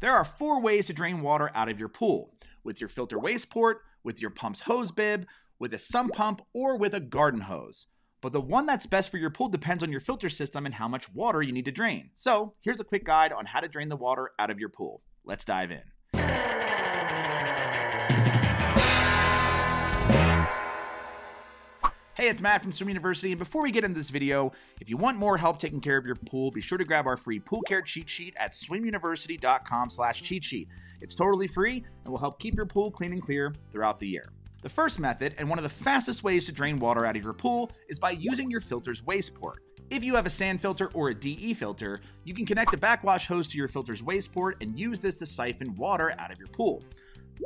There are 4 ways to drain water out of your pool: with your filter waste port, with your pump's hose bib, with a sump pump, or with a garden hose. But the one that's best for your pool depends on your filter system and how much water you need to drain. So here's a quick guide on how to drain the water out of your pool. Let's dive in. Hey, it's Matt from Swim University, and before we get into this video, if you want more help taking care of your pool, be sure to grab our free pool care cheat sheet at swimuniversity.com/cheat sheet. It's totally free and will help keep your pool clean and clear throughout the year. The first method, and one of the fastest ways to drain water out of your pool, is by using your filter's waste port. If you have a sand filter or a DE filter, you can connect a backwash hose to your filter's waste port and use this to siphon water out of your pool.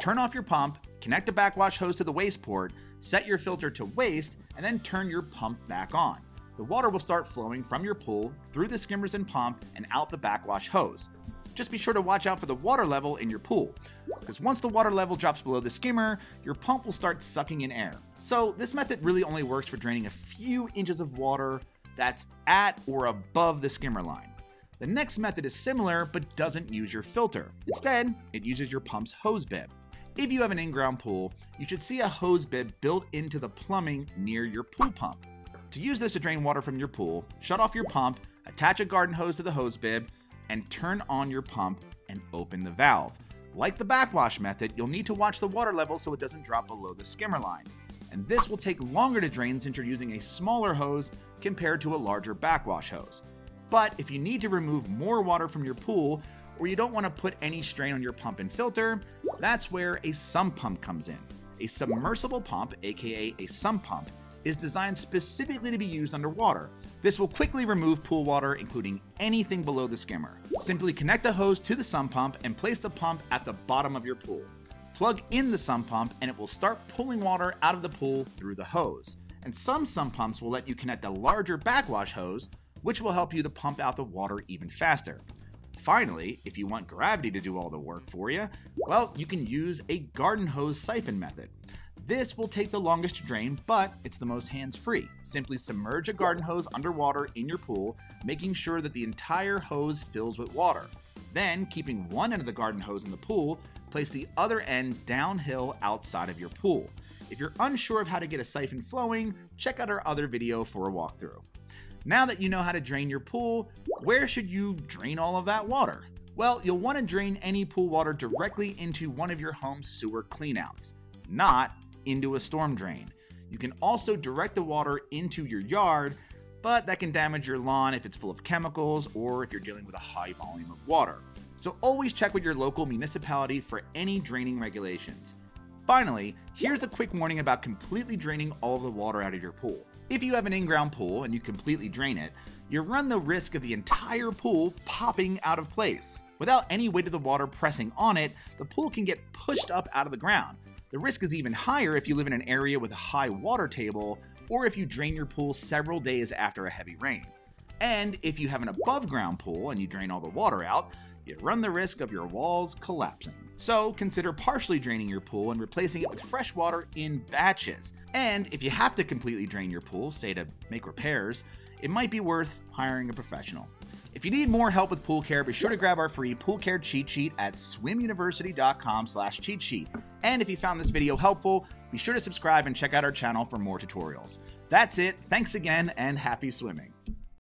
Turn off your pump, connect a backwash hose to the waste port, set your filter to waste, and then turn your pump back on. The water will start flowing from your pool through the skimmers and pump and out the backwash hose. Just be sure to watch out for the water level in your pool, because once the water level drops below the skimmer, your pump will start sucking in air. So this method really only works for draining a few inches of water that's at or above the skimmer line. The next method is similar but doesn't use your filter. Instead, it uses your pump's hose bib. If you have an in-ground pool, you should see a hose bib built into the plumbing near your pool pump. To use this to drain water from your pool, shut off your pump, attach a garden hose to the hose bib, and turn on your pump and open the valve. Like the backwash method, you'll need to watch the water level so it doesn't drop below the skimmer line. And this will take longer to drain since you're using a smaller hose compared to a larger backwash hose. But if you need to remove more water from your pool, or you don't want to put any strain on your pump and filter, that's where a sump pump comes in. A submersible pump, aka a sump pump, is designed specifically to be used underwater. This will quickly remove pool water, including anything below the skimmer. Simply connect a hose to the sump pump and place the pump at the bottom of your pool. Plug in the sump pump and it will start pulling water out of the pool through the hose. And some sump pumps will let you connect a larger backwash hose, which will help you to pump out the water even faster. Finally, if you want gravity to do all the work for you, well, you can use a garden hose siphon method. This will take the longest to drain, but it's the most hands-free. Simply submerge a garden hose underwater in your pool, making sure that the entire hose fills with water. Then, keeping one end of the garden hose in the pool, place the other end downhill outside of your pool. If you're unsure of how to get a siphon flowing, check out our other video for a walkthrough. Now that you know how to drain your pool, where should you drain all of that water? Well, you'll want to drain any pool water directly into one of your home's sewer cleanouts, not into a storm drain. You can also direct the water into your yard, but that can damage your lawn if it's full of chemicals or if you're dealing with a high volume of water. So always check with your local municipality for any draining regulations. Finally, here's a quick warning about completely draining all of the water out of your pool. If you have an in-ground pool and you completely drain it, you run the risk of the entire pool popping out of place. Without any weight of the water pressing on it, the pool can get pushed up out of the ground. The risk is even higher if you live in an area with a high water table or if you drain your pool several days after a heavy rain. And if you have an above-ground pool and you drain all the water out, you run the risk of your walls collapsing. So consider partially draining your pool and replacing it with fresh water in batches. And if you have to completely drain your pool, say to make repairs, it might be worth hiring a professional. If you need more help with pool care, be sure to grab our free pool care cheat sheet at swimuniversity.com/cheat sheet. And if you found this video helpful, be sure to subscribe and check out our channel for more tutorials. That's it. Thanks again and happy swimming.